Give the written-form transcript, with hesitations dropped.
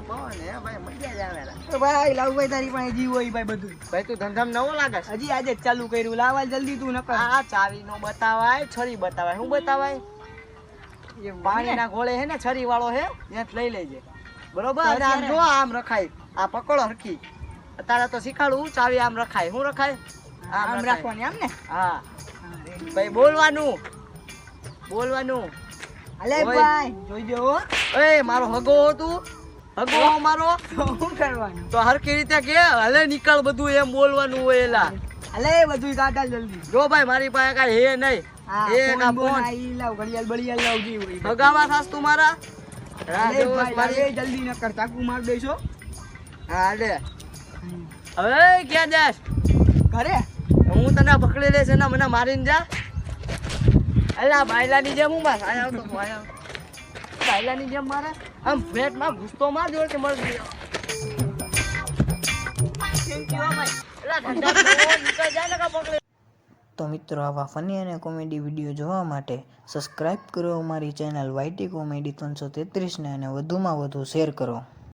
ઠંડુ પવન હે ભાઈ, મજા જ આવે લા. તો ભાઈ લાવ ભાઈ તારી પાસે જીવ હોય ભાઈ બધું. ભાઈ તું ધંધામ નવો લાગે છે. હજી આજે જ ચાલુ કર્યું, લાવા જલ્દી તું નકર. આ ચાવી નો બતાવાય, છરી બતાવાય. શું બતાવાય? એ પાણીના ગોળે હે ને છરી વાળો હે, ત્યાંથી લઈ લેજે. બરોબર? અને આમ અત્યારે- જો આમ રખાય, આ પકડો હરખી. તારા તો શીખાડું, ચાવી આમ રખાય. શું રખાય? આમ રખાય. રાખવાની આમ ને. હા ભાઈ, બોલવાનું બોલવાનું. અલે ઓય. ભાઈ જોઈજો હો. એ મારો હગો તું, હગો મારો, તો શું કરવાનું? તો હરખી રીતે કે હલે નીકળ બધું એમ બોલવાનું હોય. એલા અલે બધું કાઢા જલ્દી. જો ભાઈ, મારી પાસે કાંઈ હે નહીં. હા એ કા ફોન બોન ફોન આ ઈ લાવ, ઘડિયાળ બળિયાળ લાવ જી હોય. હગાવા થાસ તું મારા. હા, અલે જો ભાઈ મારી. લાવે જલ્દી નકર ચાકુ માર દેશો. હા લે. હવે ક્યાં જાસ? ઘરે હું તને પકડી લઈશ ને મને મારીને જા. અલા બાયલાની જેમ હું બસ આયા તો આયા. બાયલાની જેમ મારે આમ પેટમાં ઘૂસતો માર જોર કે મર ગયો. થેન્ક યુ ભાઈ. એલા ઠંડા નીકળ જા ને કા પકડે. તો મિત્રો આવા ફની અને કોમેડી વિડીયો જોવા માટે સબસ્ક્રાઈબ કરો અમારી ચેનલ YT કોમેડી 333 ને અને વધુમાં વધુ શેર કરો.